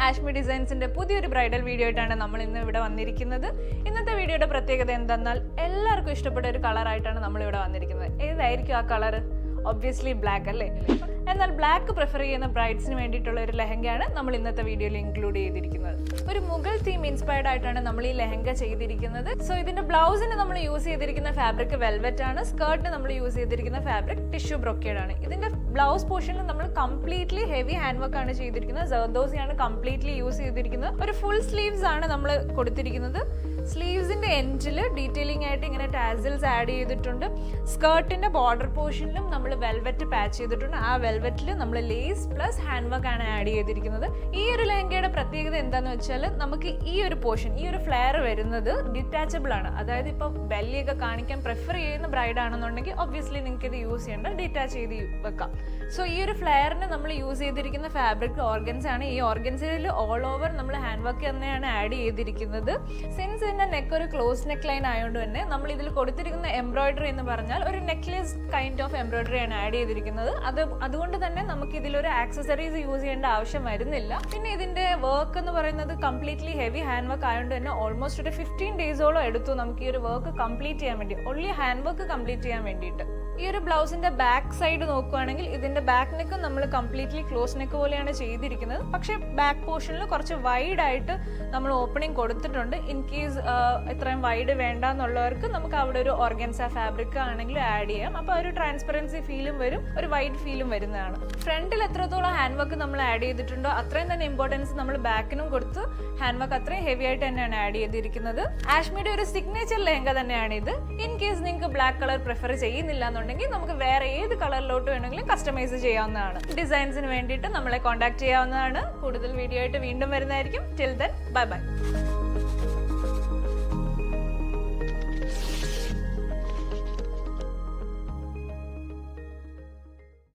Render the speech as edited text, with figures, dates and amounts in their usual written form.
ആഷ്മി ഡിസൈൻസിന്റെ പുതിയൊരു bridal video ആയിട്ടാണ് നമ്മൾ ഇന്ന് ഇവിടെ വന്നിരിക്കുന്നത്. ഇന്നത്തെ വീഡിയോയുടെ പ്രത്യേകത എന്തെന്നാൽ എല്ലാവർക്കും ഇഷ്ടപ്പെട്ട ഒരു കളറായിട്ടാണ് നമ്മൾ ഇവിടെ വന്നിരിക്കുന്നത്. ഏതായിരിക്കും ആ കളർ? ഒബ്വിയസ്ലി ബ്ലാക്ക് അല്ലേ? എന്നാൽ ബ്ലാക്ക് പ്രിഫർ ചെയ്യുന്ന ബ്രൈഡ്സിന് വേണ്ടിയിട്ടുള്ള ഒരു ലെഹങ്കയാണ് നമ്മൾ ഇന്നത്തെ വീഡിയോയിൽ ഇൻക്ലൂഡ് ചെയ്തിരിക്കുന്നത്. ഒരു മുഗൾ തീം ഇൻസ്പയർഡ് ആയിട്ടാണ് നമ്മൾ ഈ ലെഹങ്ക ചെയ്തിരിക്കുന്നത്. സോ ഇതിന്റെ ബ്ലൗസിന് നമ്മൾ യൂസ് ചെയ്തിരിക്കുന്ന ഫാബ്രിക് വെൽവെറ്റ് ആണ്. സ്കേർട്ടിന് നമ്മൾ യൂസ് ചെയ്തിരിക്കുന്ന ഫാബ്രിക് ടിഷ്യൂ ബ്രൊക്കേഡ് ആണ്. ഇതിന്റെ ബ്ലൗസ് പോർഷനിൽ നമ്മൾ കംപ്ലീറ്റ്ലി ഹെവി ഹാൻഡ് വർക്ക് ആണ് ചെയ്തിരിക്കുന്നത്. ജർദോസിയാണ് കംപ്ലീറ്റ്ലി യൂസ് ചെയ്തിരിക്കുന്നത്. ഒരു ഫുൾ സ്ലീവ്സ് ആണ് നമ്മൾ കൊടുത്തിരിക്കുന്നത്. സ്ലീവ്സിന്റെ എൻഡിൽ ഡീറ്റെയിലിംഗ് ആയിട്ട് ഇങ്ങനെ ടാസിൽസ് ആഡ് ചെയ്തിട്ടുണ്ട്. സ്കേർട്ടിന്റെ ബോർഡർ പോർഷനിലും നമ്മൾ വെൽവെറ്റ് പാച്ച് ചെയ്തിട്ടുണ്ട്. ആ വെൽവെറ്റിൽ നമ്മൾ ലേസ് പ്ലസ് ഹാൻഡ് വർക്ക് ആണ് ആഡ് ചെയ്തിരിക്കുന്നത്. ഈ ഒരു ലെഹങ്കയുടെ പ്രത്യേകത എന്താന്ന് വെച്ചാൽ നമുക്ക് ഈ ഒരു പോർഷൻ, ഈ ഒരു ഫ്ലെയർ വരുന്നത് ഡിറ്റാച്ചബിൾ ആണ്. അതായത് ഇപ്പോൾ ബെല്ലിയൊക്കെ കാണിക്കാൻ പ്രിഫർ ചെയ്യുന്ന ബ്രൈഡ് ആണെന്നുണ്ടെങ്കിൽ ഒബ്വിയസ്ലി നിങ്ങൾക്ക് ഇത് യൂസ് ചെയ്യേണ്ട, ഡിറ്റാച്ച് ചെയ്ത് വെക്കാം. സോ ഈ ഒരു ഫ്ലെയറിന് നമ്മൾ യൂസ് ചെയ്തിരിക്കുന്ന ഫാബ്രിക് ഓർഗൻസ് ആണ്. ഈ ഓർഗൻസിൽ ഓൾ ഓവർ നമ്മൾ ഹാൻഡ് വർക്ക് തന്നെയാണ് ആഡ് ചെയ്തിരിക്കുന്നത്. സിൻസ് ഇതിന്റെ നെക്ക് ഒരു ക്ലോസ് നെക്ക് ലൈൻ ആയതുകൊണ്ട് തന്നെ നമ്മൾ ഇതിൽ കൊടുത്തിരിക്കുന്ന എംബ്രോയിഡറി എന്ന് പറഞ്ഞാൽ ഒരു നെക്ലേസ് കൈൻഡ് ഓഫ് എംബ്രോയിഡറി ആണ് ആഡ് ചെയ്തിരിക്കുന്നത്. അതുകൊണ്ട് തന്നെ നമുക്ക് ഇതിലൊരു ആക്സസറീസ് യൂസ് ചെയ്യേണ്ട ആവശ്യം വരുന്നില്ല. പിന്നെ ഇതിന്റെ വർക്ക് എന്ന് പറയുന്നത് കംപ്ലീറ്റ്ലി ഹെവി ഹാൻഡ് വർക്ക് ആയതുകൊണ്ട് തന്നെ ഓൾമോസ്റ്റ് ഒരു 15 ഡേയ്സോളം എടുത്തു നമുക്ക് ഈ ഒരു വർക്ക് കംപ്ലീറ്റ് ചെയ്യാൻ വേണ്ടി, ഓൺലി ഹാൻഡ് വർക്ക് കംപ്ലീറ്റ് ചെയ്യാൻ വേണ്ടിയിട്ട്. ഈ ഒരു ബ്ലൗസിന്റെ ബാക്ക് സൈഡ് നോക്കുകയാണെങ്കിൽ ഇതിന്റെ ബാക്ക് നെക്ക് നമ്മൾ കംപ്ലീറ്റ്ലി ക്ലോസ് നെക്ക് പോലെയാണ് ചെയ്തിരിക്കുന്നത്. പക്ഷേ ബാക്ക് പോർഷനിൽ കുറച്ച് വൈഡ് ആയിട്ട് നമ്മൾ ഓപ്പണിംഗ് കൊടുത്തിട്ടുണ്ട്. ഇൻ കേസ് ഇത്രയും വൈഡ് വേണ്ട എന്നുള്ളവർക്ക് നമുക്ക് അവിടെ ഒരു ഓർഗൻസ ഫാബ്രിക് ആണെങ്കിലും ആഡ് ചെയ്യാം. അപ്പോൾ ഒരു ട്രാൻസ്പെറൻസി ഫീലും വരും, ഒരു വൈഡ് ഫീലും വരുന്നതാണ്. ഫ്രണ്ടിൽ എത്രത്തോളം ഹാൻഡ് വർക്ക് നമ്മൾ ആഡ് ചെയ്തിട്ടുണ്ടോ അത്രയും തന്നെ ഇമ്പോർട്ടൻസ് നമ്മൾ ബാക്കിനും കൊടുത്ത് ഹാൻഡ് വർക്ക് അത്രയും ഹെവി ആയിട്ട് തന്നെയാണ് ആഡ് ചെയ്തിരിക്കുന്നത്. ആഷ്മിയുടെ ഒരു സിഗ്നേച്ചർ ലെഹങ്ക തന്നെയാണ് ഇത്. ഇൻ കേസ് നിങ്ങൾക്ക് ബ്ലാക്ക് കളർ പ്രിഫർ ചെയ്യുന്നില്ല എന്നുണ്ടെങ്കിൽ നമുക്ക് വേറെ ഏത് കളറിലോട്ട് വേണമെങ്കിലും കസ്റ്റമൈസ് ചെയ്യാവുന്നതാണ്. ഡിസൈൻസിന് വേണ്ടിയിട്ട് നമ്മളെ കോൺടാക്ട് ചെയ്യാവുന്നതാണ്. കൂടുതൽ വീഡിയോ ആയിട്ട് വീണ്ടും വരുന്നതായിരിക്കും. Till then bye bye.